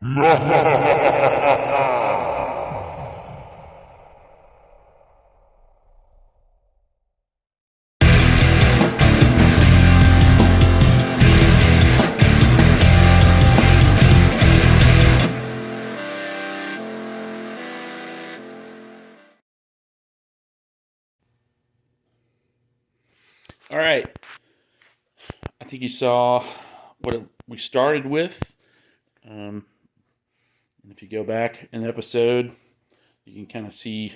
All right. I think you saw what we started with. And if you go back in the episode, you can kind of see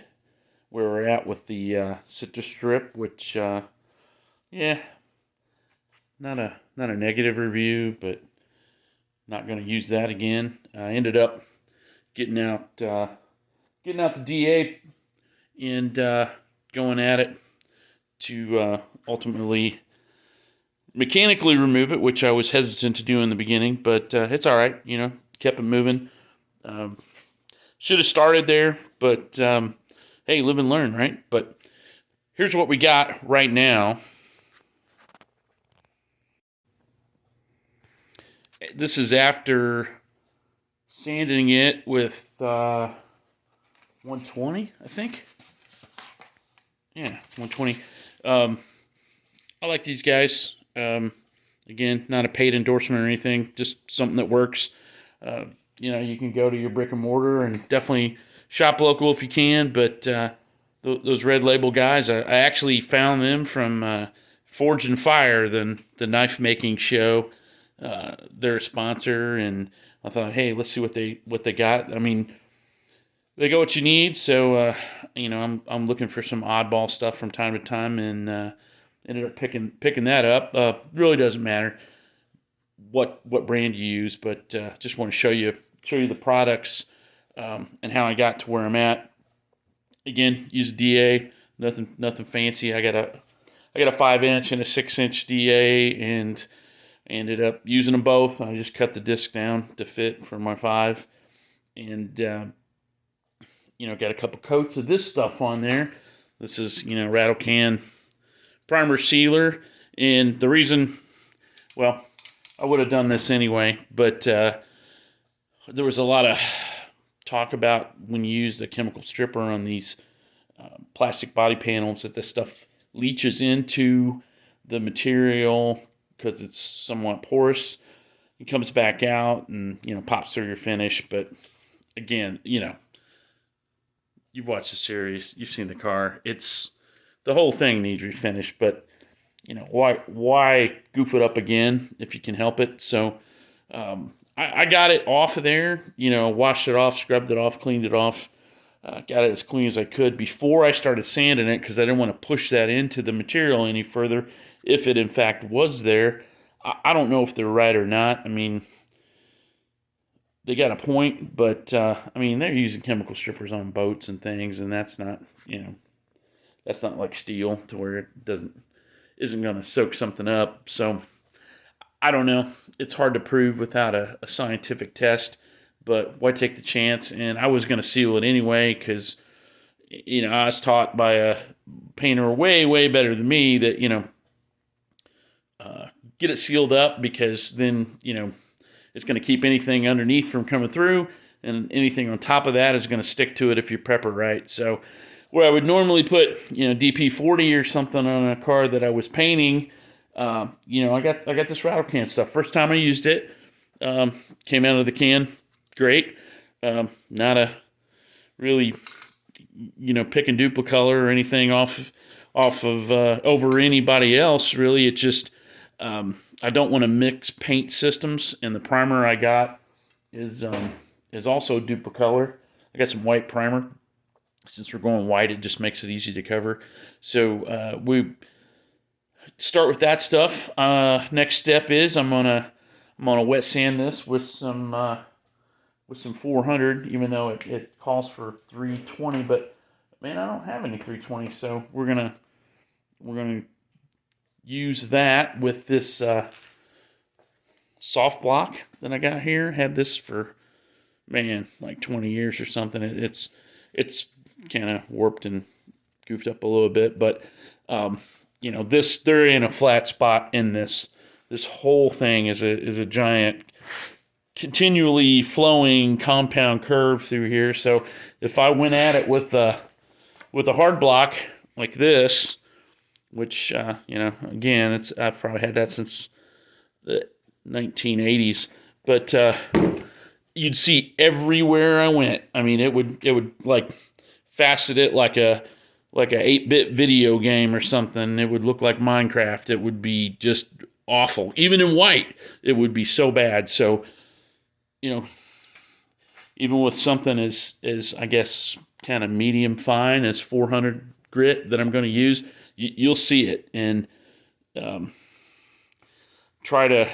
where we're at with the citrus strip, which, yeah, not a negative review, but not going to use that again. I ended up getting out the DA and going at it to ultimately mechanically remove it, which I was hesitant to do in the beginning, but it's all right. Kept it moving. Should have started there, but hey, live and learn, right? But here's what we got right now. This is after sanding it with 120, I think. Yeah, 120. I like these guys. Again, not a paid endorsement or anything, just something that works. You can go to your brick and mortar and definitely shop local if you can, but those Red Label guys, I actually found them from Forge and Fire, the knife making show. They're a sponsor, and I thought, hey, let's see what they got. I mean, they got what you need, so I'm looking for some oddball stuff from time to time, and ended up picking that up. Really doesn't matter what brand you use, but just want to show you the products and how I got to where I'm at. Again, use a DA, nothing fancy. I got a 5-inch and a 6-inch DA, and ended up using them both. I just cut the disc down to fit for my 5, and got a couple coats of this stuff on there. This is rattle can primer sealer, and the reason, well, I would have done this anyway, but there was a lot of talk about when you use a chemical stripper on these plastic body panels that this stuff leaches into the material because it's somewhat porous. It comes back out and pops through your finish. But again, you've watched the series, you've seen the car. It's the whole thing needs refinish, but why goof it up again if you can help it? So I got it off of there, washed it off, scrubbed it off, cleaned it off, got it as clean as I could before I started sanding it because I didn't want to push that into the material any further if it in fact was there. I don't know if they're right or not. I mean, they got a point, but they're using chemical strippers on boats and things, and that's not like steel to where it isn't going to soak something up. So I don't know. It's hard to prove without a scientific test, but why take the chance? And I was going to seal it anyway because, I was taught by a painter way, way better than me that, get it sealed up because then, it's going to keep anything underneath from coming through, and anything on top of that is going to stick to it if you prep it right. So where I would normally put, DP40 or something on a car that I was painting, I got this rattle can stuff. First time I used it, came out of the can, great. Not a really, picking Dupli-Color or anything off of over anybody else. Really, it just I don't want to mix paint systems, and the primer I got is also Dupli-Color. I got some white primer. Since we're going white, it just makes it easy to cover. So we start with that stuff. Next step is I'm gonna wet sand this with some 400, even though it calls for 320. But man, I don't have any 320, so we're gonna use that with this soft block that I got here. Had this for like 20 years or something. It's kind of warped and goofed up a little bit, but they're in a flat spot in this whole thing is a giant continually flowing compound curve through here. So if I went at it with a hard block like this, which again, I've probably had that since the 1980s, but you'd see everywhere I went. I mean, it would like facet it like a 8-bit video game or something. It would look like Minecraft. It would be just awful. Even in white, it would be so bad. So, even with something as I guess kind of medium fine as 400 grit that I'm going to use, you'll see it. And try to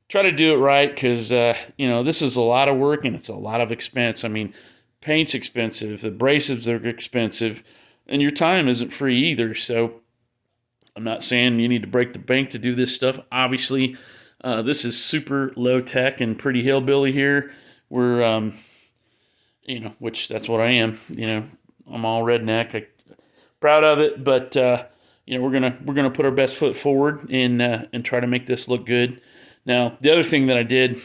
do it right, because this is a lot of work and it's a lot of expense. I mean, paint's expensive, the abrasives are expensive, and your time isn't free either. So I'm not saying you need to break the bank to do this stuff. Obviously, this is super low tech and pretty hillbilly here. We're which that's what I am. I'm all redneck. Proud of it, but we're gonna put our best foot forward and try to make this look good. Now, the other thing that I did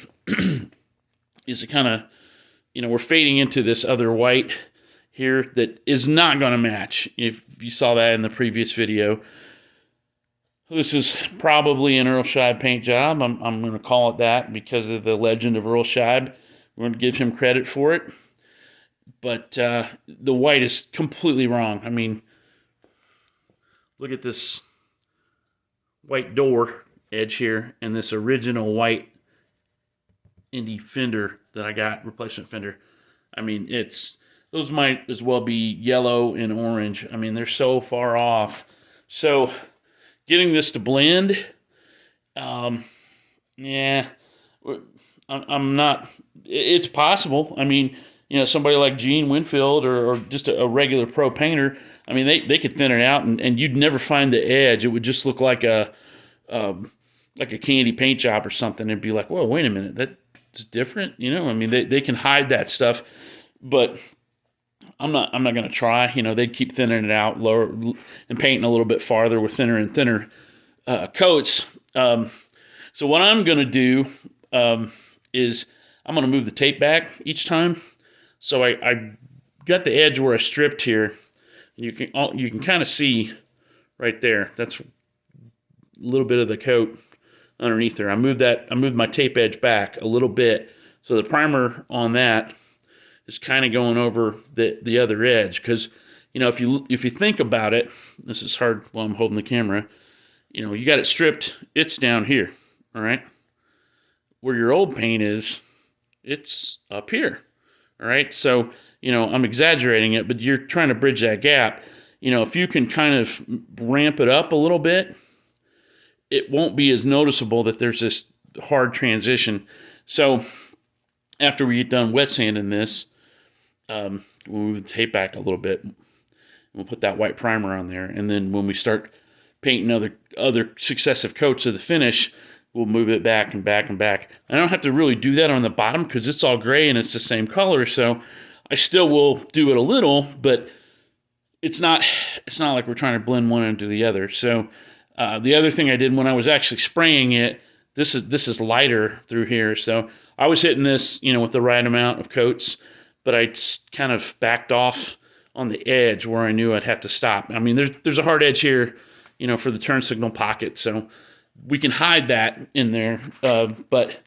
is to kind of, we're fading into this other white here that is not going to match. If you saw that in the previous video, this is probably an Earl Scheib paint job. I'm going to call it that because of the legend of Earl Scheib. We're going to give him credit for it. But the white is completely wrong. I mean, look at this white door edge here and this original white Indy fender that I got, replacement fender. I mean, those might as well be yellow and orange. I mean, they're so far off. So getting this to blend, I'm not, it's possible. I mean, somebody like Gene Winfield or just a regular pro painter, I mean, they could thin it out and you'd never find the edge. It would just look like a candy paint job or something. It'd be like, whoa, wait a minute, that's different. I mean, they can hide that stuff, but I'm not going to try. They'd keep thinning it out lower and painting a little bit farther with thinner and thinner coats. So what I'm going to do is I'm going to move the tape back each time. So I got the edge where I stripped here. You can kind of see right there. That's a little bit of the coat underneath there. I moved my tape edge back a little bit, so the primer on that is kind of going over the other edge. Because if you think about it, this is hard while I'm holding the camera. You got it stripped. It's down here, all right. Where your old paint is, it's up here, all right. So I'm exaggerating it, but you're trying to bridge that gap. If you can kind of ramp it up a little bit, it won't be as noticeable that there's this hard transition. So after we get done wet sanding this, we'll move the tape back a little bit. We'll put that white primer on there. And then when we start painting other successive coats of the finish, we'll move it back and back and back. I don't have to really do that on the bottom because it's all gray and it's the same color. So I still will do it a little, but it's not like we're trying to blend one into the other. So the other thing I did when I was actually spraying it, this is lighter through here. So I was hitting this, with the right amount of coats, but I kind of backed off on the edge where I knew I'd have to stop. I mean, there's a hard edge here, for the turn signal pocket. So we can hide that in there. But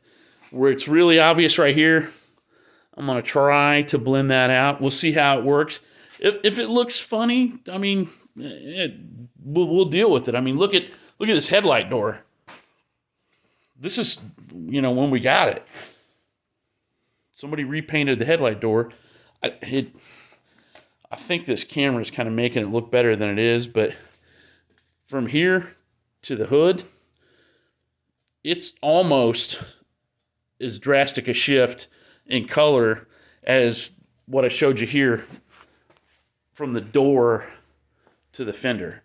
where it's really obvious right here, I'm going to try to blend that out. We'll see how it works. If it looks funny, I mean, we'll deal with it. I mean, look at this headlight door. This is, when we got it. Somebody repainted the headlight door. I think this camera is kind of making it look better than it is, but from here to the hood, it's almost as drastic a shift in color as what I showed you here from the door to the fender.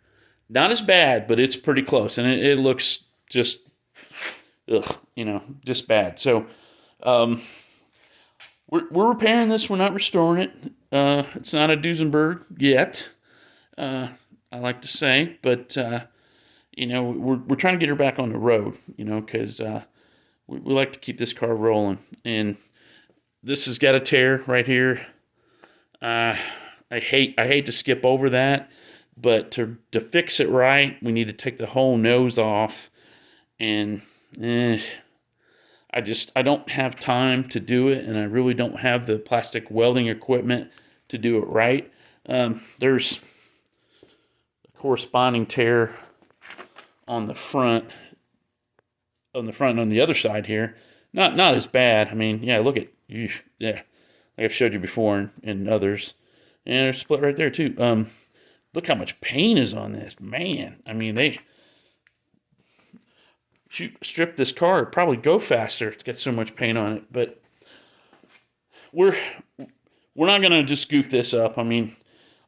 Not as bad, but it's pretty close, and it looks just, just bad. So we're repairing this. We're not restoring it. It's not a Duesenberg yet, I like to say, but we're trying to get her back on the road, because we like to keep this car rolling. And this has got a tear right here. I hate to skip over that, but to fix it right, we need to take the whole nose off. And I don't have time to do it, and I really don't have the plastic welding equipment to do it right. There's a corresponding tear on the front, on the other side here. Not as bad. I mean, yeah, look at you. Yeah, like I've showed you before and others. And there's a split right there too. Look how much paint is on this, man. I mean, they strip this car, it'd probably go faster. It's got so much paint on it, but we're not gonna just goof this up. I mean,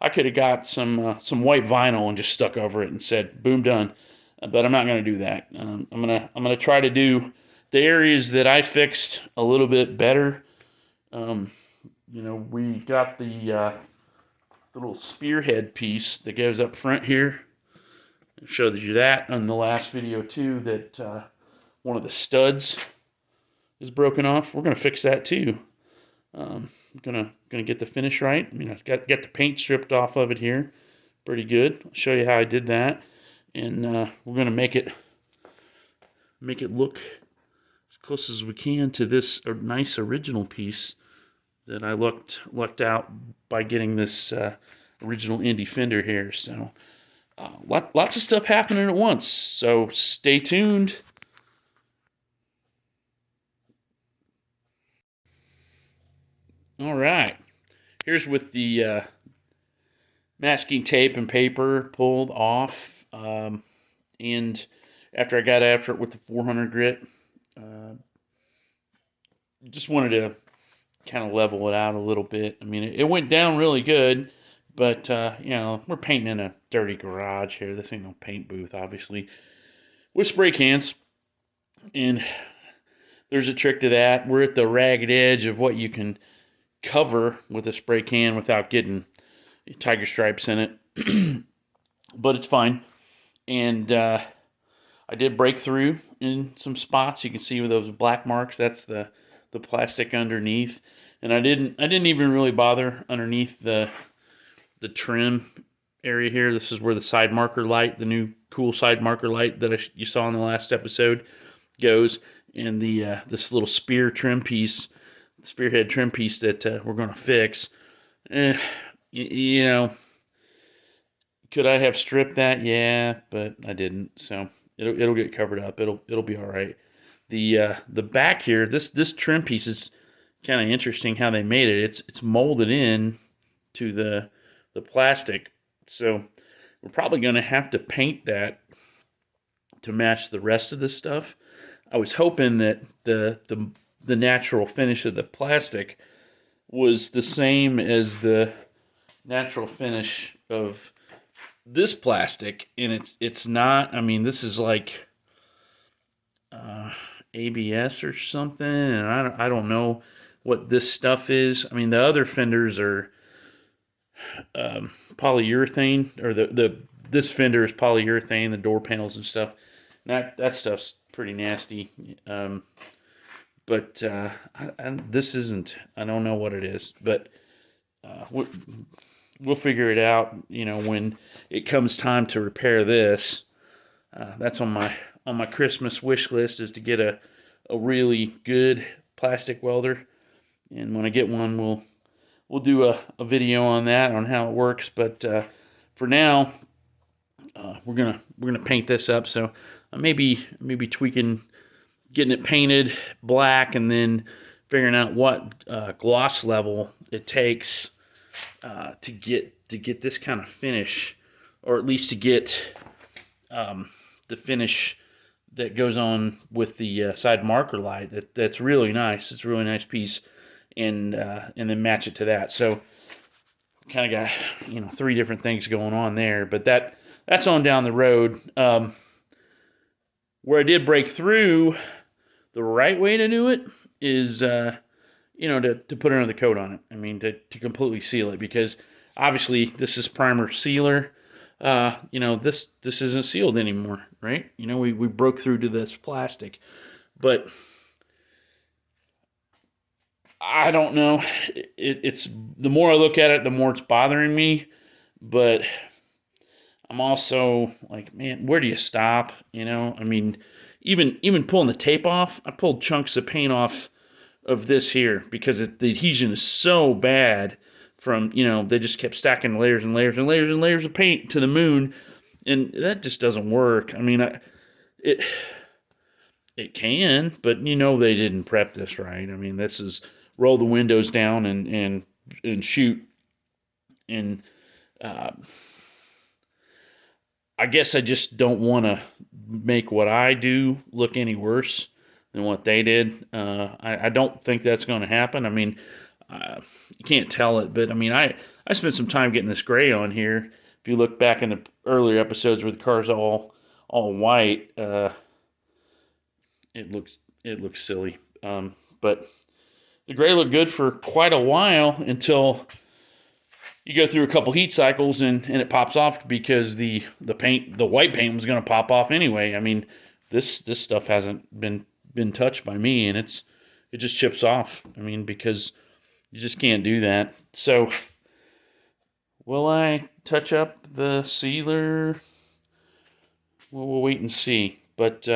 I could have got some white vinyl and just stuck over it and said, "Boom, done." But I'm not gonna do that. I'm gonna try to do the areas that I fixed a little bit better. We got the little spearhead piece that goes up front here. I showed you that on the last video too, that one of the studs is broken off. We're gonna fix that too. I'm gonna get the finish right. I mean, I've got the paint stripped off of it here, pretty good. I'll show you how I did that, and we're gonna make it look as close as we can to this nice original piece that I lucked out by getting this original Indy fender here. So lots of stuff happening at once. So stay tuned. All right, here's with the masking tape and paper pulled off, and after I got after it with the 400 grit, just wanted to kind of level it out a little bit. I mean, it went down really good, but we're painting in a dirty garage here. This ain't no paint booth, obviously, with spray cans, and there's a trick to that. We're at the ragged edge of what you can cover with a spray can without getting tiger stripes in it, but it's fine. And I did break through in some spots. You can see with those black marks, that's the plastic underneath. And I didn't even really bother underneath the trim area here. This is where the side marker light, the new cool side marker light that you saw in the last episode, goes. And this little spearhead trim piece that we're going to fix. Could I have stripped that? Yeah, but I didn't. So it'll get covered up. It'll be all right. The back here, this trim piece is kind of interesting how they made it. It's molded in to the plastic. So we're probably going to have to paint that to match the rest of the stuff. I was hoping that the natural finish of the plastic was the same as the natural finish of this plastic, and it's not. I mean, this is like ABS or something, and I don't know what this stuff is. I mean, the other fenders are polyurethane, or this fender is polyurethane, the door panels and stuff. That stuff's pretty nasty. But this isn't. I don't know what it is, but we'll figure it out. When it comes time to repair this. That's on my Christmas wish list, is to get a really good plastic welder. And when I get one, we'll do a video on that, on how it works. But for now, we're gonna paint this up. So maybe tweaking, getting it painted black, and then figuring out what gloss level it takes to get this kind of finish, or at least to get the finish that goes on with the side marker light. That's really nice. It's a really nice piece, and then match it to that. So kind of got 3 different things going on there, but that's on down the road. Where I did break through, the right way to do it is to put another coat on it. I mean, to completely seal it, because obviously this is primer sealer. This isn't sealed anymore, right? We broke through to this plastic, but I don't know. It's the more I look at it, the more it's bothering me. But I'm also like, man, where do you stop? You know, I mean, even pulling the tape off, I pulled chunks of paint off of this here because the adhesion is so bad from, they just kept stacking layers and layers and layers and layers of paint to the moon, and that just doesn't work. I mean, it it can, but they didn't prep this right. I mean, this is roll the windows down and shoot, and uh, I guess I just don't want to make what I do look any worse than what they did. I don't think that's going to happen. I mean, you can't tell it, but I mean, I spent some time getting this gray on here. If you look back in the earlier episodes where the car's all white, it looks silly. But the gray looked good for quite a while until you go through a couple heat cycles and it pops off because the white paint was going to pop off anyway. I mean, this stuff hasn't been touched by me, and it just chips off. I mean, because you just can't do that. So, will I touch up the sealer? Well, we'll wait and see. But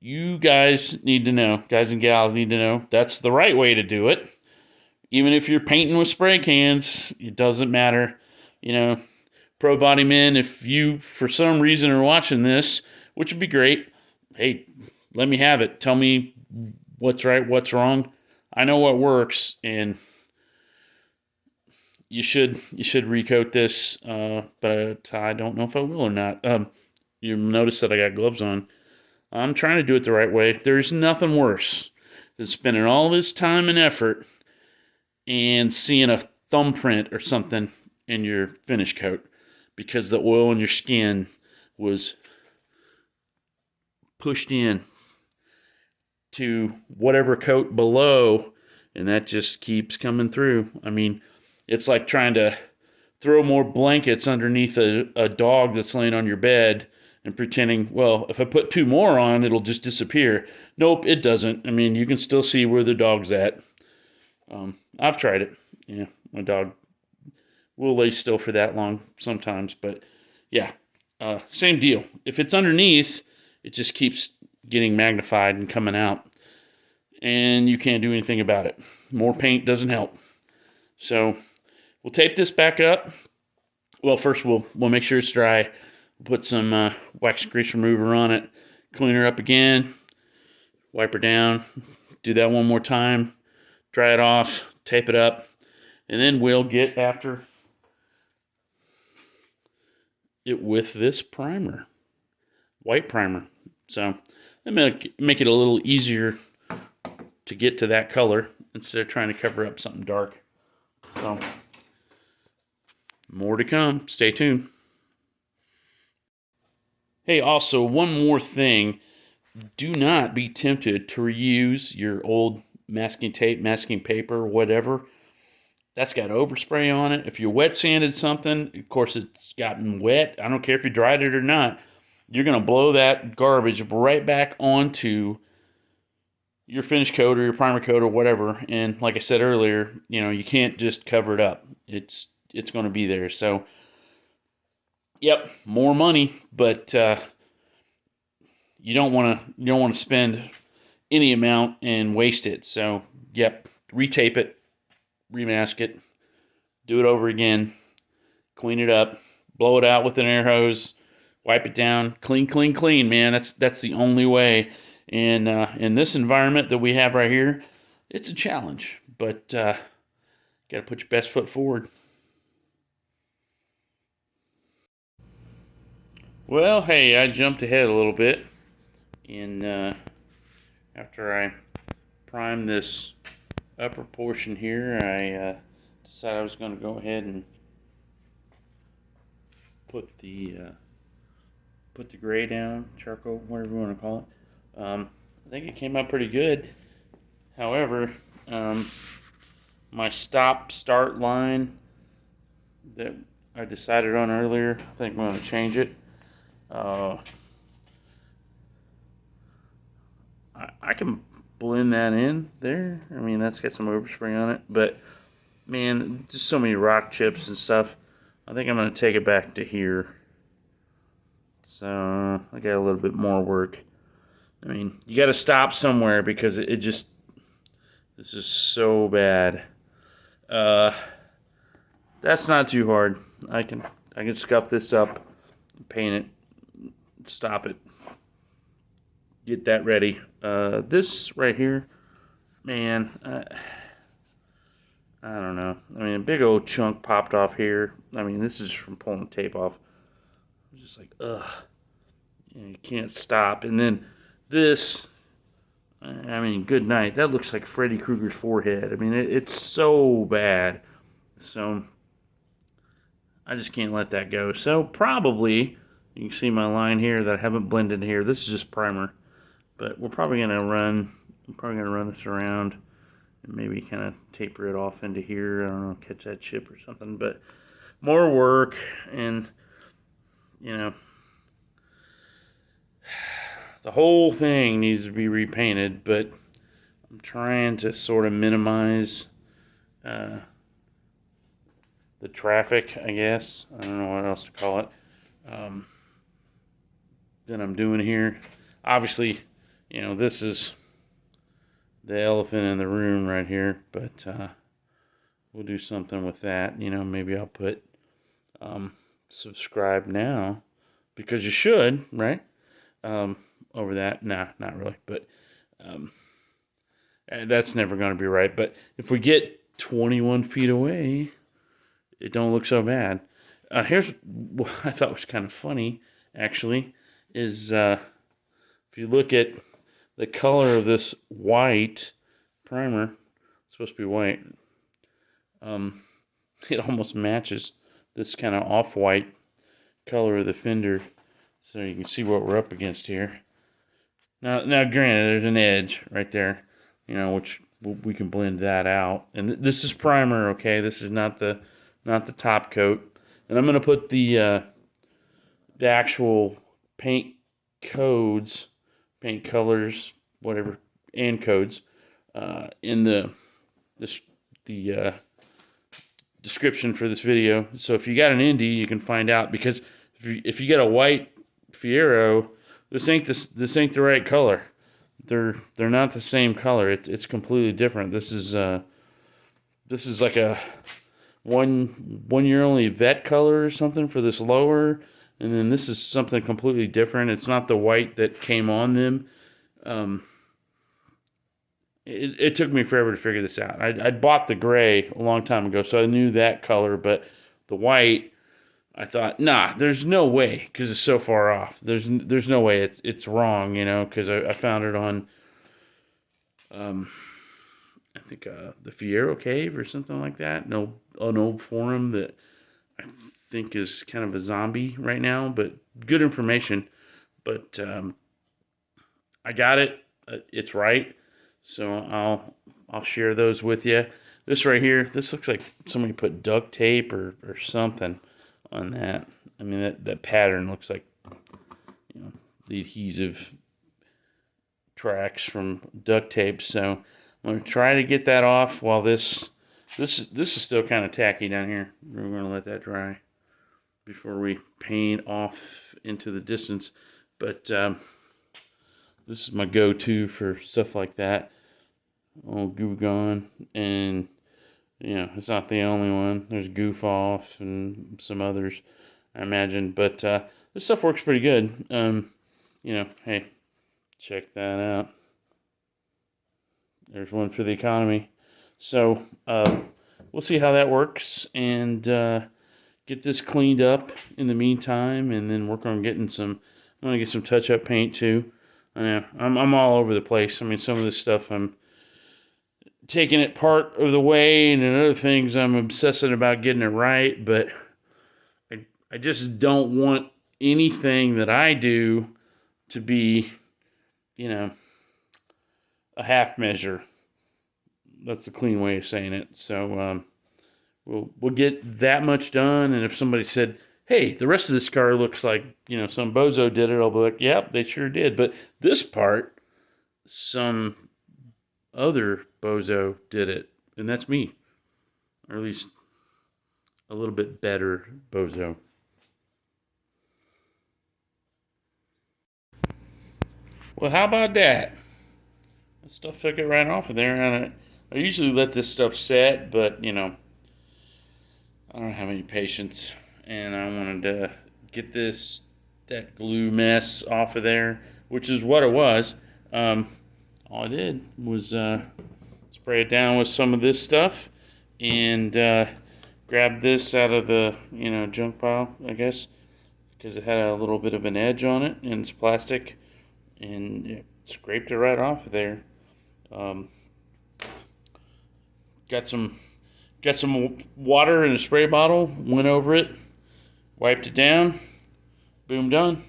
you guys need to know, guys and gals need to know, that's the right way to do it. Even if you're painting with spray cans, it doesn't matter. Pro body men, if you, for some reason, are watching this, which would be great, hey, let me have it. Tell me what's right, what's wrong. I know what works, and you should recoat this, but I don't know if I will or not. You notice that I got gloves on. I'm trying to do it the right way. There's nothing worse than spending all this time and effort and seeing a thumbprint or something in your finish coat because the oil in your skin was pushed in to whatever coat below, and that just keeps coming through. I mean, it's like trying to throw more blankets underneath a dog that's laying on your bed and pretending, well, if I put 2 more on, it'll just disappear. Nope, it doesn't. I mean, you can still see where the dog's at. I've tried it. Yeah, my dog will lay still for that long sometimes, but yeah, same deal. If it's underneath, it just keeps getting magnified and coming out, and you can't do anything about it. More paint doesn't help. So we'll tape this back up. Well, first we'll make sure it's dry. We'll put some wax grease remover on it, clean her up again, wipe her down, do that one more time, dry it off, tape it up, and then we'll get after it with this primer, white primer. So that make it a little easier to get to that color instead of trying to cover up something dark. So more to come. Stay tuned. Hey, also, one more thing. Do not be tempted to reuse your old masking tape, masking paper, whatever. That's got overspray on it. If you wet sanded something, of course it's gotten wet. I don't care if you dried it or not. You're going to blow that garbage right back onto your finish coat or your primer coat or whatever. And like I said earlier, you can't just cover it up. It's going to be there. So, yep, more money, but you don't want to spend any amount and waste it. So, yep, retape it, remask it, do it over again, clean it up, blow it out with an air hose, wipe it down, clean, man. That's the only way. And in this environment that we have right here, it's a challenge, but got to put your best foot forward. Well, hey, I jumped ahead a little bit, and after I primed this upper portion here, I decided I was going to go ahead and put the gray down, charcoal, whatever you want to call it. I think it came out pretty good. However, my stop-start line that I decided on earlier, I think I'm going to change it. I can blend that in there. I mean, that's got some overspray on it, but man, just so many rock chips and stuff. I think I'm going to take it back to here. So I got a little bit more work. I mean, you got to stop somewhere because it just, this is so bad. That's not too hard. I can scuff this up, paint it, stop it, get that ready. This right here, man, I don't know. I mean, a big old chunk popped off here. I mean, this is from pulling tape off. I'm just like, ugh. You can't stop. And then this, I mean, good night. That looks like Freddy Krueger's forehead. I mean, it's so bad. So I just can't let that go. So probably, you can see my line here that I haven't blended here. This is just primer. But we're probably going to run, this around and maybe kind of taper it off into here. I don't know, catch that chip or something. But more work, and, you know, the whole thing needs to be repainted, but I'm trying to sort of minimize the traffic, I guess. I don't know what else to call it. That I'm doing here. Obviously, you know, this is the elephant in the room right here, but we'll do something with that. You know, maybe I'll put subscribe now, because you should, right? Over that. Nah, not really, but that's never going to be right. But if we get 21 feet away, it don't look so bad. Here's what I thought was kind of funny, actually, is if you look at the color of this white primer, it's supposed to be white, it almost matches this kind of off-white color of the fender, so you can see what we're up against here. Now, granted, there's an edge right there, you know, which we can blend that out. And this is primer, okay? This is not the top coat. And I'm going to put the actual paint codes, paint colors, whatever, and codes in the description for this video. So if you got an indie, you can find out, because if you get a white Fiero, this ain't the right color. They're not the same color. It's completely different. This is like a one year only vet color or something for this lower, and then this is something completely different. It's not the white that came on them. It took me forever to figure this out. I'd bought the gray a long time ago, so I knew that color, but the white, I thought, nah, there's no way, because it's so far off. There's no way it's wrong, you know, because I found it on, I think the Fiero Cave or something like that. An old forum that I think is kind of a zombie right now, but good information. But I got it. It's right. So I'll share those with you. This right here, this looks like somebody put duct tape or something on that. I mean, that pattern looks like, you know, the adhesive tracks from duct tape. So I'm going to try to get that off while this is still kind of tacky down here. We're going to let that dry before we paint off into the distance. But this is my go-to for stuff like that. Old Goo Gone, and you know, it's not the only one. There's Goof Off and some others, I imagine. But this stuff works pretty good. You know, hey, check that out. There's one for the economy. So we'll see how that works, and get this cleaned up in the meantime, and then work on getting some. I'm gonna get some touch-up paint too. I know I'm all over the place. I mean, some of this stuff I'm taking it part of the way, and in other things I'm obsessing about getting it right, but I just don't want anything that I do to be, you know, a half measure. That's the clean way of saying it. So we'll get that much done, and if somebody said, hey, the rest of this car looks like, you know, some bozo did it, I'll be like, yep, they sure did. But this part, some other bozo did it, and that's me. Or at least a little bit better bozo. Well, how about that? That stuff took it right off of there. And I usually let this stuff set, but, you know, I don't have any patience. And I wanted to get that glue mess off of there, which is what it was. All I did was spray it down with some of this stuff and grab this out of the, junk pile, I guess, because it had a little bit of an edge on it and it's plastic, and scraped it right off of there. Got some water in a spray bottle, went over it, wiped it down, boom, done.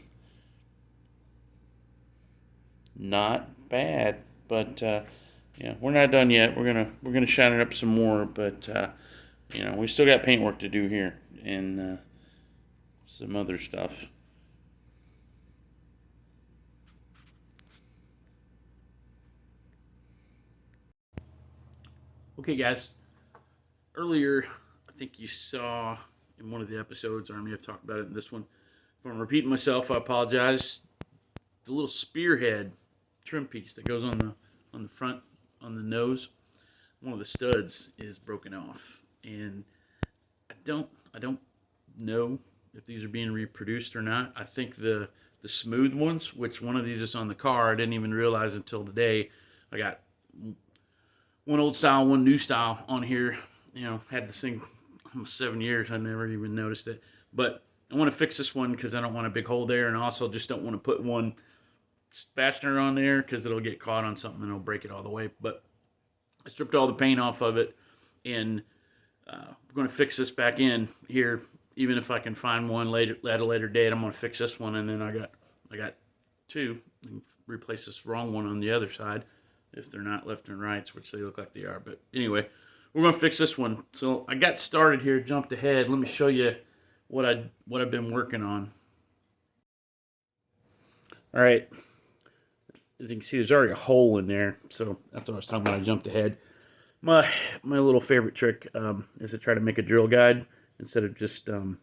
Not bad, but we're not done yet. We're gonna shine it up some more, but we still got paint work to do here and some other stuff. Okay, guys. Earlier, I think you saw in one of the episodes, or I may have talked about it in this one. If I'm repeating myself, I apologize. The little spearhead trim piece that goes on the front, on the nose, one of the studs is broken off, and I don't know if these are being reproduced or not. I think the smooth ones, which one of these is on the car, I didn't even realize until today. I got one old style, one new style on here. Had this thing almost 7 years. I never even noticed it. But I want to fix this one because I don't want a big hole there, and I also just don't want to put one fastener on there because it'll get caught on something and it'll break it all the way. But I stripped all the paint off of it, and we're going to fix this back in here. Even if I can find one at a later date, I'm going to fix this one, and then I got two, and replace this wrong one on the other side if they're not left and rights, which they look like they are. But anyway, we're going to fix this one. So I got started here, jumped ahead. Let me show you what I've been working on. All right. As you can see, there's already a hole in there, so that's what I was talking about. I jumped ahead. My little favorite trick is to try to make a drill guide instead of just kind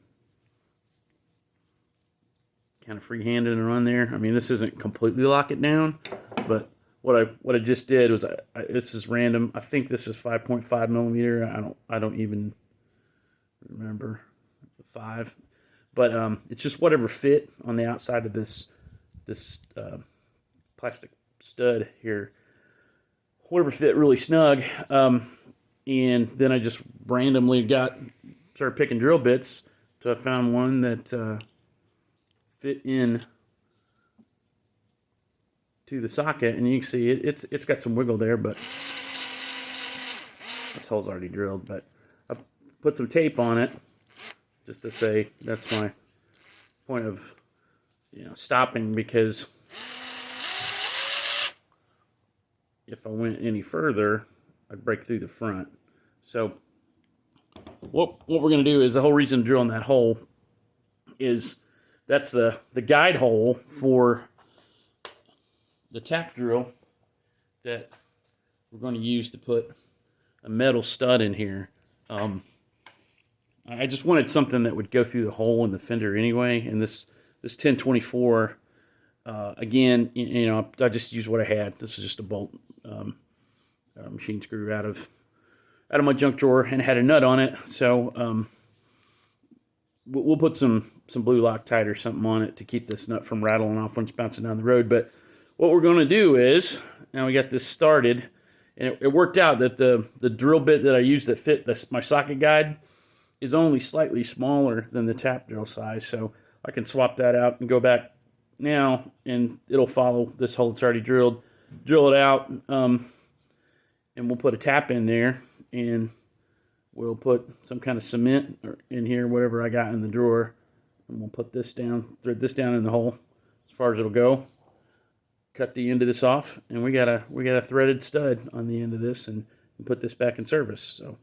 of freehanding it on there. I mean, this isn't completely lock it down, but what I just did was this is random. I think this is 5.5 millimeter. I don't even remember the 5, but it's just whatever fit on the outside of this plastic stud here, whatever fit really snug. And then I just randomly started picking drill bits till I found one that fit in to the socket, and you can see it's got some wiggle there, but this hole's already drilled. But I put some tape on it just to say that's my point of stopping, because if I went any further, I'd break through the front. So what we're going to do is, the whole reason drilling that hole is that's the guide hole for the tap drill that we're going to use to put a metal stud in here. I just wanted something that would go through the hole in the fender anyway, and this 1024, again, I just used what I had. This is just a bolt machine screw out of my junk drawer, and it had a nut on it. So we'll put some blue Loctite or something on it to keep this nut from rattling off when it's bouncing down the road. But what we're going to do is, now we got this started, and it worked out that the drill bit that I used that fit my socket guide is only slightly smaller than the tap drill size. So I can swap that out and go back now, and it'll follow this hole that's already drilled. Drill it out, and we'll put a tap in there, and we'll put some kind of cement in here, whatever I got in the drawer, and we'll put this down, thread this down in the hole as far as it'll go. Cut the end of this off, and we got a threaded stud on the end of this, and put this back in service. So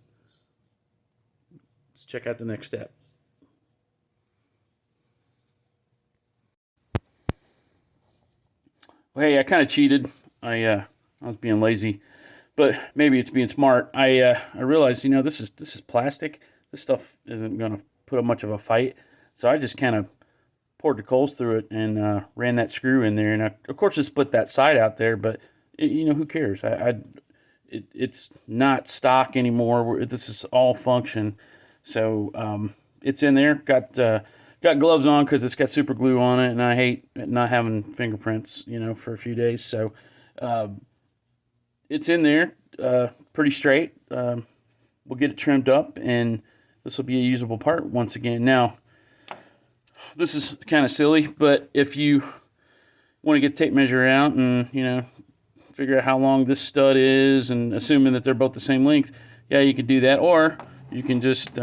let's check out the next step. Well, hey, I kind of cheated. I was being lazy. but maybe it's being smart. I realized, this is plastic. This stuff isn't going to put up much of a fight. So I just kind of poured the coals through it and ran that screw in there. And of course, it split that side out there, but who cares? It's not stock anymore. This is all function. So it's in there. Got gloves on because it's got super glue on it, and I hate not having fingerprints, for a few days. So it's in there, pretty straight. We'll get it trimmed up, and this will be a usable part once again. Now, this is kind of silly, but if you want to get the tape measure out and, figure out how long this stud is, and assuming that they're both the same length, yeah, you could do that. Or you can just, it's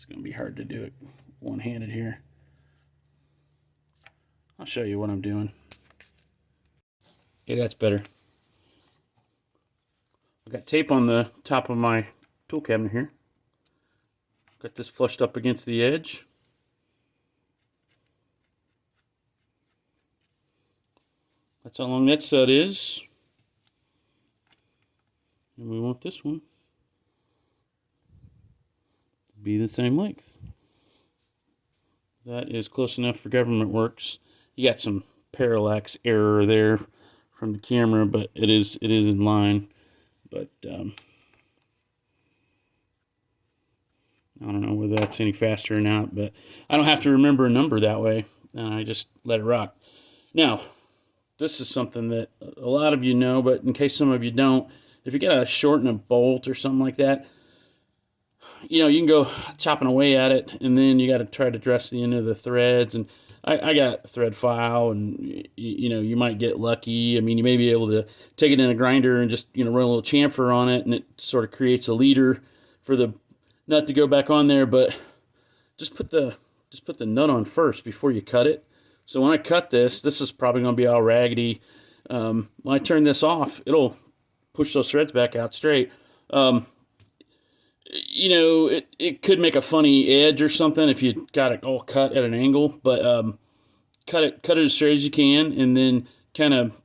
going to be hard to do it one-handed here. I'll show you what I'm doing. Yeah, that's better. I've got tape on the top of my tool cabinet here. Got this flushed up against the edge. That's how long that stud is. And we want this one to be the same length. That is close enough for government works. You got some parallax error there from the camera, but it is in line. But I don't know whether that's any faster or not, but I don't have to remember a number that way. I just let it rock. Now, this is something that a lot of you know, but in case some of you don't, if you got to shorten a bolt or something like that, you can go chopping away at it, and then you got to try to dress the end of the threads. And I got a thread file, and you might get lucky. I mean, you may be able to take it in a grinder and just run a little chamfer on it, and it sort of creates a leader for the nut to go back on there. But just put the nut on first before you cut it. So when I cut this is probably going to be all raggedy. When I turn this off, it'll push those threads back out straight. It could make a funny edge or something if you got it all cut at an angle, but cut it as straight as you can, and then kind of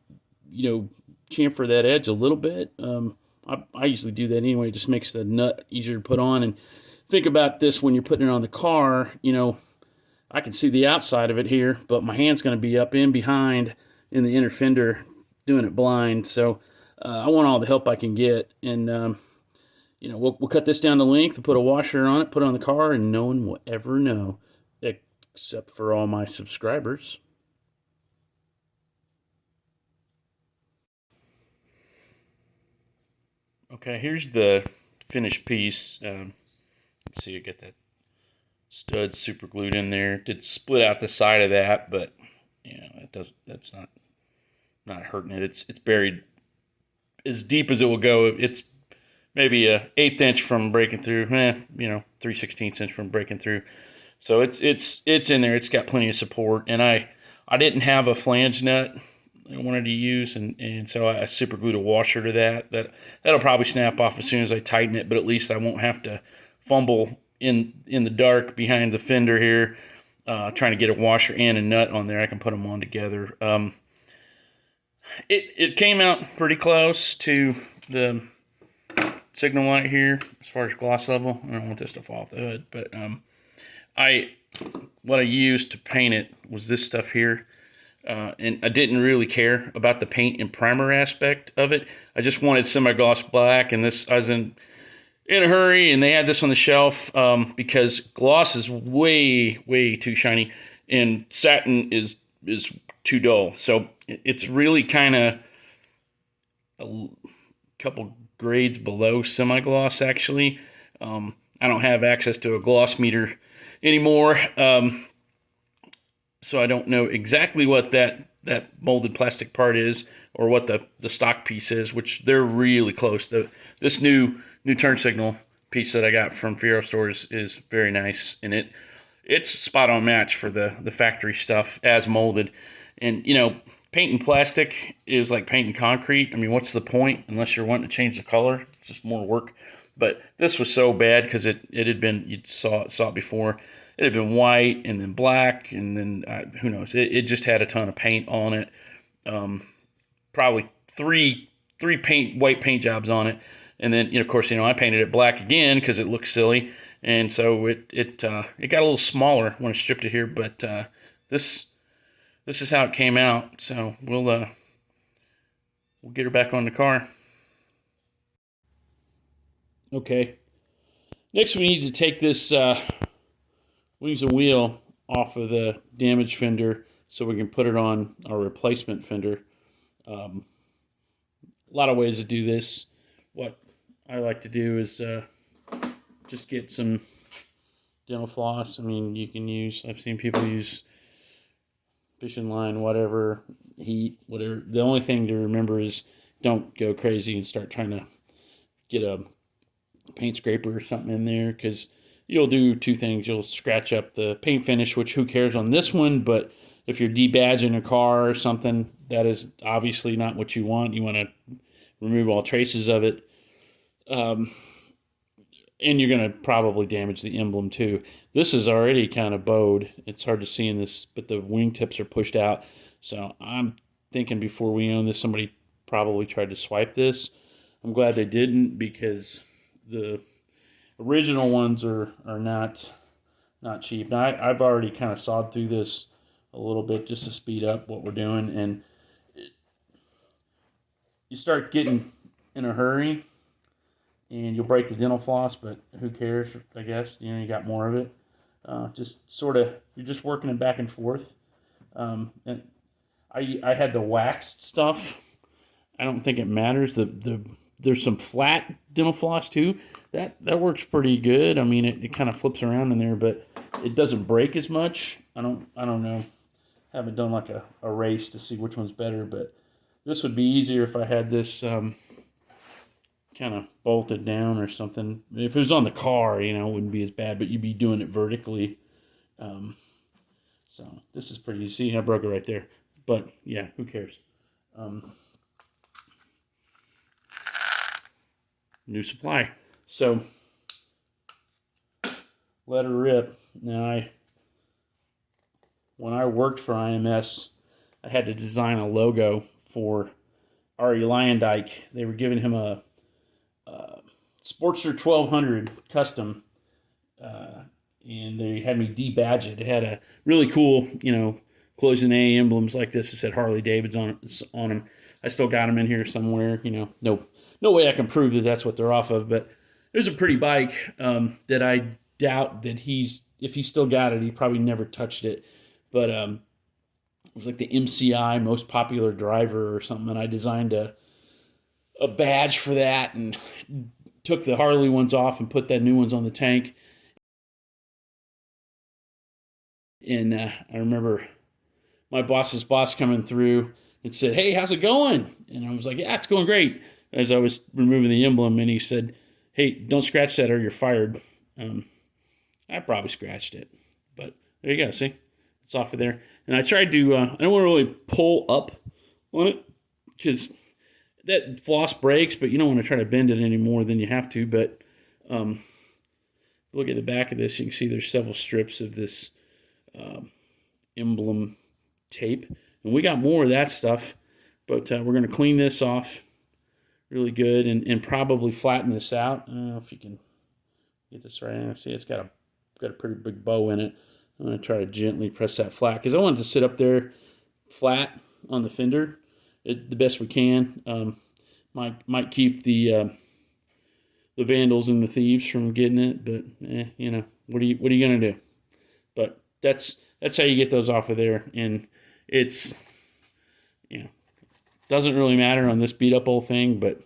chamfer that edge a little bit. I usually do that anyway. It just makes the nut easier to put on. And think about this when you're putting it on the car. I can see the outside of it here, but my hand's going to be up in behind in the inner fender doing it blind. So I want all the help I can get. And, we'll cut this down to length, we'll put a washer on it, put it on the car, and no one will ever know, except for all my subscribers. Okay, here's the finished piece. Let's see, I get that stud super glued in there. Did split out the side of that, but that's not hurting it. It's buried as deep as it will go. It's maybe a 1/8 inch from breaking through, 3/16 inch from breaking through. So it's in there. It's got plenty of support. And I didn't have a flange nut I wanted to use, and so I super glued a washer to that'll probably snap off as soon as I tighten it, but at least I won't have to fumble in the dark behind the fender here, trying to get a washer and a nut on there. I can put them on together. It came out pretty close to the signal light here as far as gloss level. I don't want this to fall off the hood, but what I used to paint it was this stuff here. And I didn't really care about the paint and primer aspect of it. I just wanted semi-gloss black, and I was in a hurry, and they had this on the shelf because gloss is way too shiny, and satin is too dull. So it's really kind of a couple grades below semi-gloss, actually. I don't have access to a gloss meter anymore, so I don't know exactly what that molded plastic part is, or what the stock piece is, which they're really close. This new turn signal piece that I got from Fiero stores is very nice, and it's a spot on match for the factory stuff as molded. And painting plastic is like painting concrete. I mean, what's the point unless you're wanting to change the color? It's just more work. But this was so bad because it had been, you saw it before. It had been white and then black, and then who knows? It just had a ton of paint on it. Probably three white paint jobs on it, and then of course I painted it black again because it looks silly, and so it got a little smaller when I stripped it here, but this is how it came out. So we'll get her back on the car. Okay. Next, we need to take this wings and wheel off of the damaged fender so we can put it on our replacement fender. A lot of ways to do this. What I like to do is just get some dental floss. I mean, you can use, I've seen people use fishing line, whatever, heat, whatever. The only thing to remember is don't go crazy and start trying to get a paint scraper or something in there, because you'll do two things. You'll scratch up the paint finish, which who cares on this one, but if you're debadging a car or something, that is obviously not what you want. You want to remove all traces of it. And you're going to probably damage the emblem too. This is already kind of bowed. It's hard to see in this, but the wingtips are pushed out. So I'm thinking before we own this, somebody probably tried to swipe this. I'm glad they didn't, because the original ones are not cheap. Now I've already kind of sawed through this a little bit just to speed up what we're doing, and you start getting in a hurry and you'll break the dental floss, but who cares? I guess you got more of it. Just sort of, you're just working it back and forth. And I had the waxed stuff. I don't think it matters. There's some flat dental floss too. That works pretty good. I mean, it kind of flips around in there, but it doesn't break as much. I don't know. Haven't done like a race to see which one's better, but this would be easier if I had this kind of bolted down or something. If it was on the car, it wouldn't be as bad, but you'd be doing it vertically. So this is pretty easy. See, I broke it right there, but yeah, who cares? New supply. So let her rip. Now when I worked for IMS, I had to design a logo for Ari Lyondike. They were giving him a Sportster 1200 custom, and they had me debadge it. It had a really cool, closing A emblems like this. It said Harley Davidson on them. I still got them in here somewhere. No way I can prove that that's what they're off of, but it was a pretty bike that I doubt that if he still got it, he probably never touched it. But it was like the MCI most popular driver or something, and I designed a badge for that and took the Harley ones off and put that new ones on the tank. And I remember my boss's boss coming through and said, "Hey, how's it going?" And I was like, "Yeah, it's going great," as I was removing the emblem, and he said, "Hey, don't scratch that or you're fired." I probably scratched it, but there you go. See, it's off of there. And I tried to, I don't want to really pull up on it because that floss breaks, but you don't want to try to bend it any more than you have to. But look at the back of this. You can see there's several strips of this emblem tape. And we got more of that stuff, but we're going to clean this off really good and probably flatten this out. I don't know if you can get this right now. See, it's got a pretty big bow in it. I'm going to try to gently press that flat because I want it to sit up there flat on the fender the best we can. Might keep the vandals and the thieves from getting it, but what are you going to do? But that's how you get those off of there, and it's doesn't really matter on this beat up old thing, but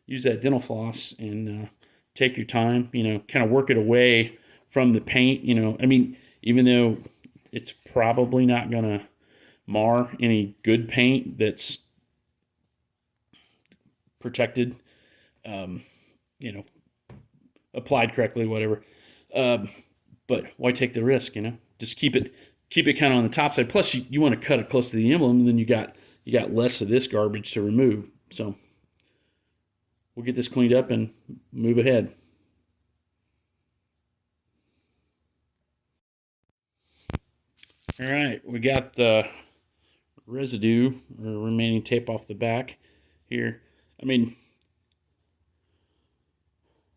use that dental floss and take your time, kind of work it away from the paint. I mean, even though it's probably not going to mar any good paint that's protected, applied correctly, whatever. But why take the risk, Just keep it kind of on the top side. Plus, you want to cut it close to the emblem, and then you got less of this garbage to remove. So we'll get this cleaned up and move ahead. All right, we got the residue or remaining tape off the back, here. I mean,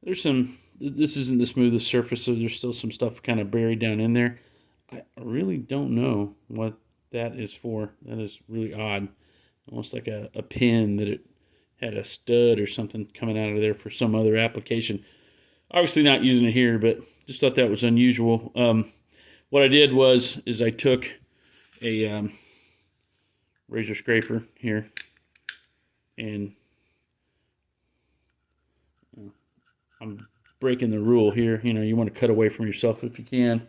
there's some, this isn't the smoothest surface, so there's still some stuff kind of buried down in there. I really don't know what that is for. That is really odd. Almost like a pin that it had a stud or something coming out of there for some other application. Obviously not using it here, but just thought that was unusual. What I did is I took a razor scraper here, and I'm breaking the rule here. You know, you want to cut away from yourself if you can.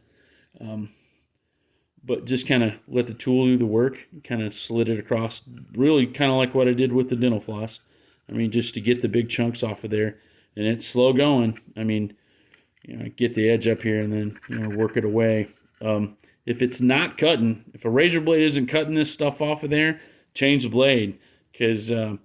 But just kind of let the tool do the work, kind of slid it across, really kind of like what I did with the dental floss. I mean, just to get the big chunks off of there, and it's slow going. I mean, you know, get the edge up here and then, you know, work it away. If it's not cutting, if a razor blade isn't cutting this stuff off of there, change the blade. Because I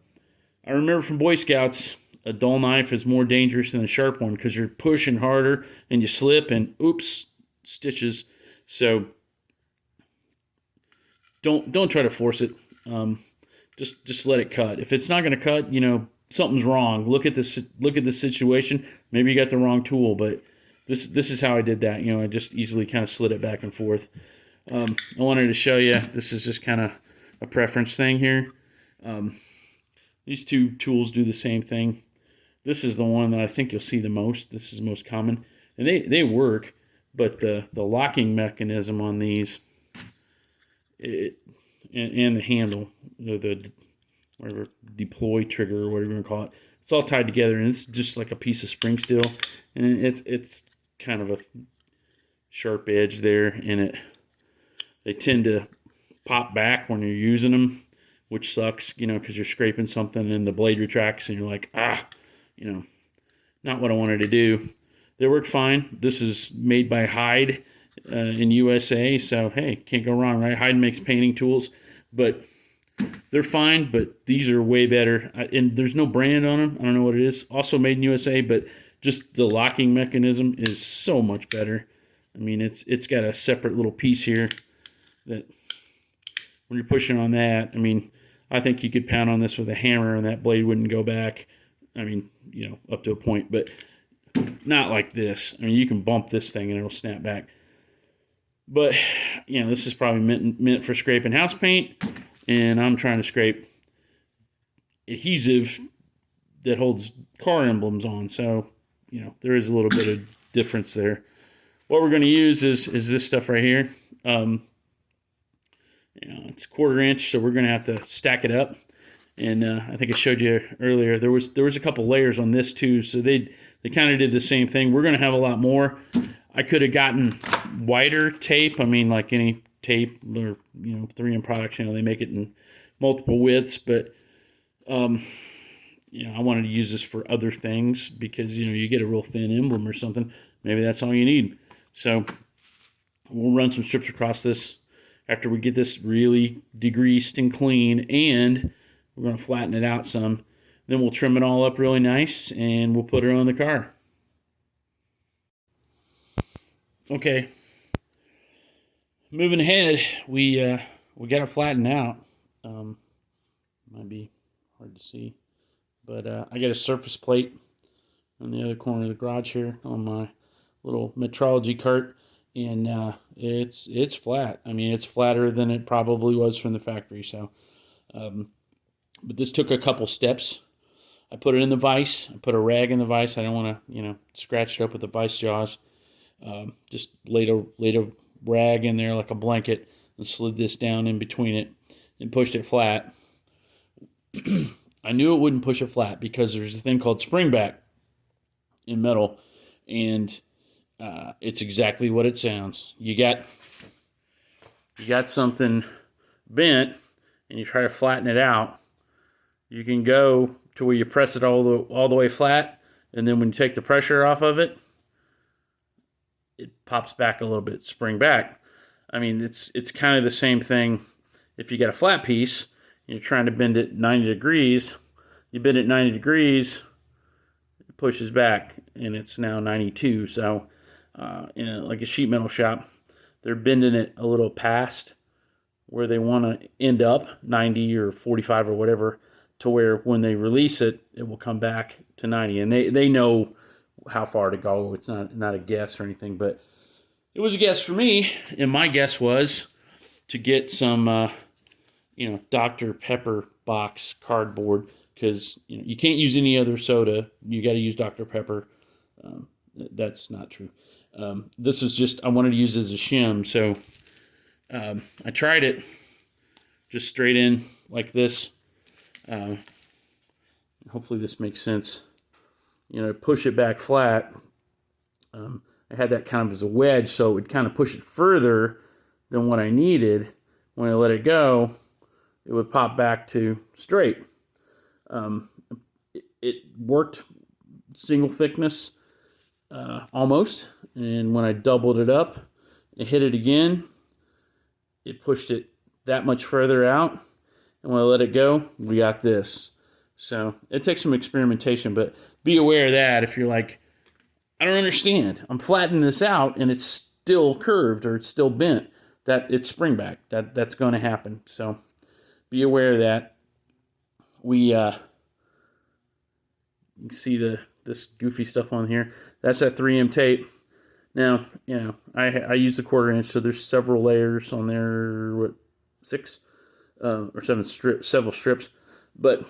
remember from Boy Scouts, a dull knife is more dangerous than a sharp one because you're pushing harder and you slip and oops, stitches. So don't try to force it. Just let it cut. If it's not going to cut, you know, something's wrong. Look at this. Look at the situation. Maybe you got the wrong tool, but this is how I did that. You know, I just easily kind of slid it back and forth. I wanted to show you. This is just kind of a preference thing here. These two tools do the same thing. This is the one that I think you'll see the most. This is the most common, and they work, but the locking mechanism on these, and the handle, the whatever deploy trigger or whatever you want to call it, it's all tied together, and it's just like a piece of spring steel, and it's kind of a sharp edge there, and they tend to pop back when you're using them, which sucks, you know, because you're scraping something and the blade retracts, and you're like, you know, not what I wanted to do. They work fine. This is made by Hyde in USA, so hey, can't go wrong, right? Hyde makes painting tools, but they're fine, but these are way better. And there's no brand on them. I don't know what it is. Also made in USA, but just the locking mechanism is so much better. I mean, it's got a separate little piece here that when you're pushing on that, I mean, I think you could pound on this with a hammer and that blade wouldn't go back. I mean, you know, up to a point, but not like this. I mean, you can bump this thing and it'll snap back. But, you know, this is probably meant for scraping house paint, and I'm trying to scrape adhesive that holds car emblems on. So, you know, there is a little bit of difference there. What we're going to use is this stuff right here. You know, it's 1/4 inch, so we're going to have to stack it up. And I think I showed you earlier, there was a couple layers on this too, so they kind of did the same thing. We're going to have a lot more. I could have gotten wider tape. I mean, like any tape or, you know, 3M products, you know, they make it in multiple widths, but you know, I wanted to use this for other things because, you know, you get a real thin emblem or something, maybe that's all you need. So we'll run some strips across this after we get this really degreased and clean, and we're going to flatten it out some. Then we'll trim it all up really nice, and we'll put it on the car. Okay. Moving ahead, we got it flattened out. Might be hard to see, but I got a surface plate on the other corner of the garage here on my little metrology cart, and it's flat. I mean, it's flatter than it probably was from the factory. So, but this took a couple steps. I put it in the vise. I put a rag in the vise. I don't want to, you know, scratch it up with the vise jaws. Just laid a rag in there like a blanket and slid this down in between it and pushed it flat. I knew it wouldn't push it flat because there's a thing called springback in metal, and it's exactly what it sounds. You got something bent and you try to flatten it out. You can go to where you press it all the way flat, and then when you take the pressure off of it, it pops back a little bit, spring back. I mean, it's kind of the same thing. If you got a flat piece, you're trying to bend it 90 degrees, you bend it 90 degrees, it pushes back, and it's now 92. So, like a sheet metal shop, they're bending it a little past where they want to end up, 90 or 45 or whatever, to where when they release it, it will come back to 90. And they know how far to go. It's not a guess or anything, but it was a guess for me. And my guess was to get some, Dr. Pepper box cardboard, because you can't use any other soda. You got to use Dr. Pepper. That's not true. This was just, I wanted to use it as a shim, so I tried it just straight in like this. Hopefully this makes sense. Push it back flat. I had that kind of as a wedge, so it would kind of push it further than what I needed. When I let it go, it would pop back to straight. It worked single thickness almost, and when I doubled it up and hit it again, it pushed it that much further out, and when I let it go, we got this. So it takes some experimentation, but be aware of that. If you're like, I don't understand, I'm flattening this out and it's still curved or it's still bent, that it's spring back. That's going to happen. So be aware of that. We you can see this goofy stuff on here. That's that 3M tape. Now, I use the 1/4 inch, so there's several layers on there. 6 or 7 strips, several strips. But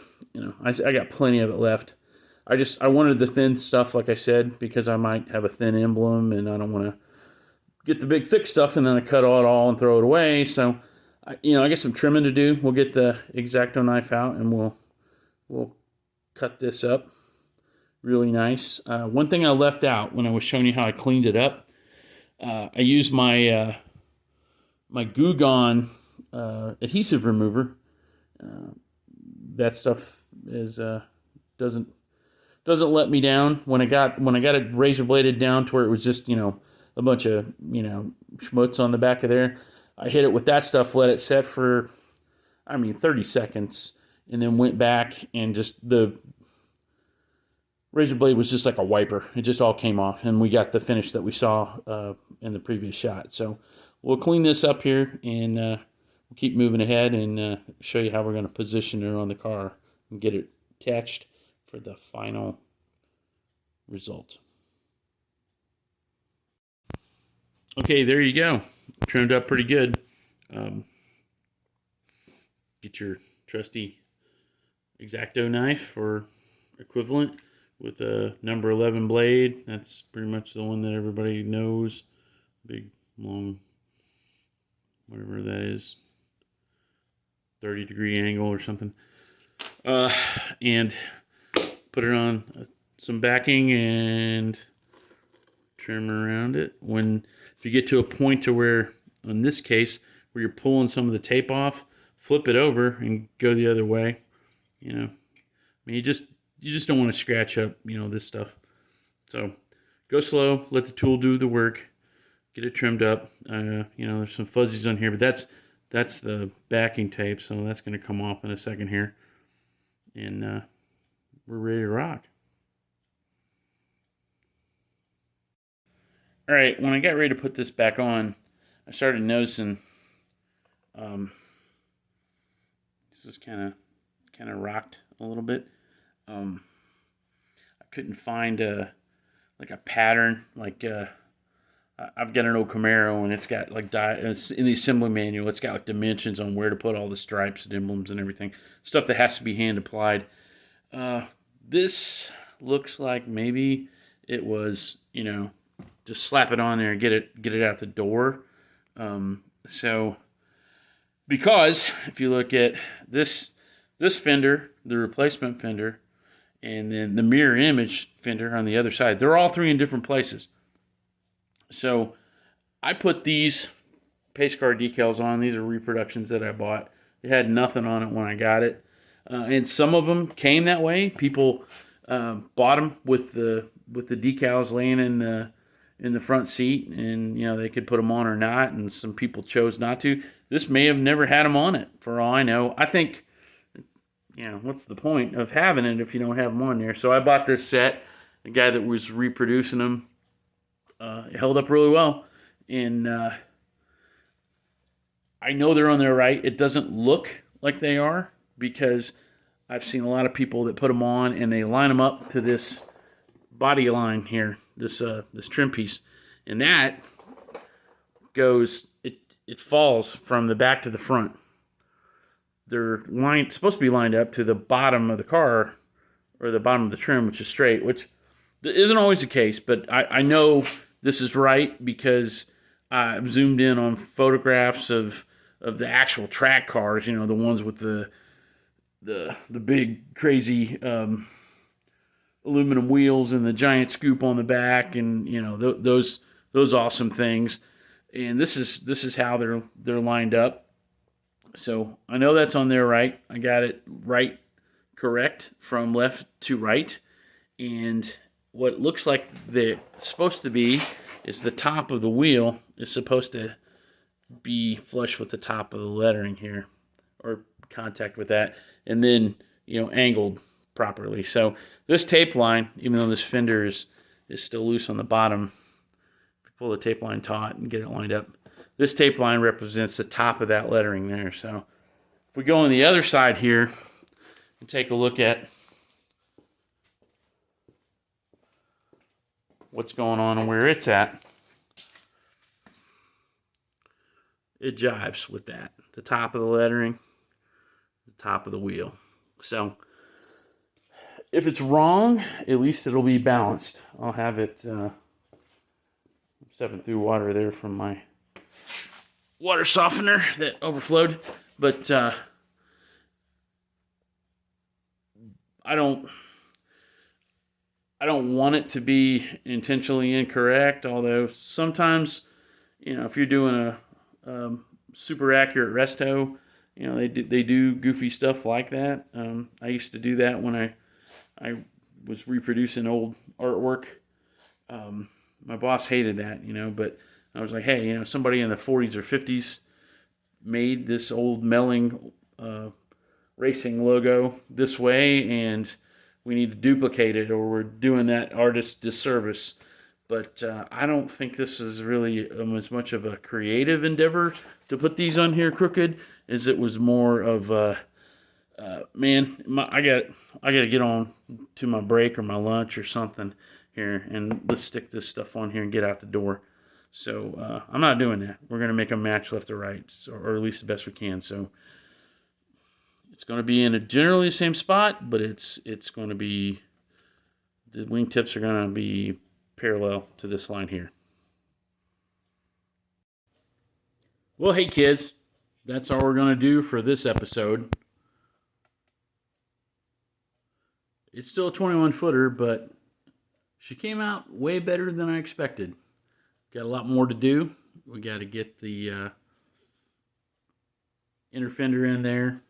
I got plenty of it left. I wanted the thin stuff, like I said, because I might have a thin emblem, and I don't want to get the big thick stuff and then I cut it all and throw it away. So, I got some trimming to do. We'll get the X-Acto knife out and we'll cut this up really nice. One thing I left out when I was showing you how I cleaned it up, I used my my Goo Gone adhesive remover. That stuff is doesn't let me down. When I got it razor bladed down to where it was just a bunch of schmutz on the back of there, I hit it with that stuff, let it set for 30 seconds, and then went back and just the razor blade was just like a wiper. It just all came off, and we got the finish that we saw in the previous shot. So we'll clean this up here, and we'll keep moving ahead and show you how we're going to position it on the car and get it attached for the final result. Okay, there you go. Trimmed up pretty good. Get your trusty X-Acto knife or equivalent with a number 11 blade. That's pretty much the one that everybody knows. Big, long, whatever that is, 30-degree angle or something. And put it on some backing and trim around it. If you get to a point to where, in this case, where you're pulling some of the tape off, flip it over and go the other way. You just don't want to scratch up, this stuff. So go slow, let the tool do the work, get it trimmed up. There's some fuzzies on here, but that's the backing tape, so that's going to come off in a second here. And we're ready to rock. All right, when I got ready to put this back on, I started noticing this is kind of rocked a little bit. I couldn't find a pattern. I've got an old Camaro, and it's got it's in the assembly manual. It's got dimensions on where to put all the stripes and emblems and everything, stuff that has to be hand applied. This looks like maybe it was just slap it on there and get it out the door. So because if you look at this fender, the replacement fender, and then the mirror image fender on the other side, they're all three in different places. So I put these pace car decals on. These are reproductions that I bought. It had nothing on it when I got it. And some of them came that way. People bought them with the decals laying in the front seat, and they could put them on or not, and some people chose not to. This may have never had them on it, for all I know. I think, what's the point of having it if you don't have them on there? So I bought this set. The guy that was reproducing them, it held up really well, and I know they're on there right. It doesn't look like they are, because I've seen a lot of people that put them on and they line them up to this body line here, this trim piece, and that goes, it falls from the back to the front. They're supposed to be lined up to the bottom of the car, or the bottom of the trim, which is straight, which isn't always the case, but I know this is right because I've zoomed in on photographs of the actual track cars, the ones with the big crazy aluminum wheels and the giant scoop on the back, and those awesome things. And this is how they're lined up. So I know that's on there right. I got it right, correct, from left to right. And what it looks like they're supposed to be is the top of the wheel is supposed to be flush with the top of the lettering here, or contact with that, and then angled properly. So this tape line, even though this fender is still loose on the bottom, if you pull the tape line taut and get it lined up, this tape line represents the top of that lettering there. So if we go on the other side here and take a look at what's going on and where it's at, it jives with that. The top of the lettering, the top of the wheel. So if it's wrong, at least it'll be balanced. I'll have it stepping through water there from my water softener that overflowed. But I don't want it to be intentionally incorrect, although sometimes, if you're doing a super accurate resto, they do goofy stuff like that. I used to do that when I was reproducing old artwork. My boss hated that, but I was like, hey, somebody in the 40s or 50s made this old Melling racing logo this way, and we need to duplicate it, or we're doing that artist disservice. But I don't think this is really as much of a creative endeavor to put these on here crooked as it was more of I got to get on to my break or my lunch or something here, and let's stick this stuff on here and get out the door. So I'm not doing that. We're going to make them match left to right, or at least the best we can. So it's going to be in generally the same spot, but it's going to be, the wingtips are going to be parallel to this line here. Well, hey kids, that's all we're going to do for this episode. It's still a 21 footer, but she came out way better than I expected. Got a lot more to do. We got to get the inner fender in there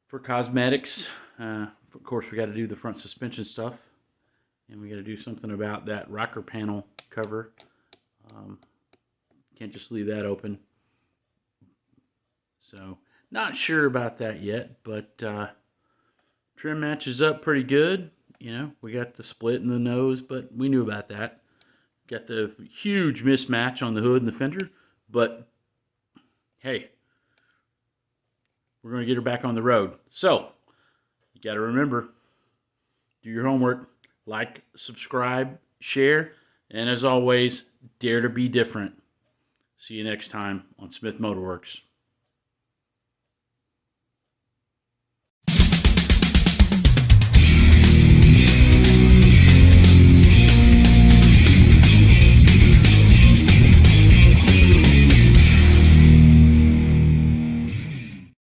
for cosmetics. Of course, we got to do the front suspension stuff, and we got to do something about that rocker panel cover. Can't just leave that open. So, not sure about that yet, but trim matches up pretty good. We got the split in the nose, but we knew about that. Got the huge mismatch on the hood and the fender, but hey, we're going to get her back on the road. So, you got to remember, do your homework, like, subscribe, share, and as always, dare to be different. See you next time on Smith Motorworks.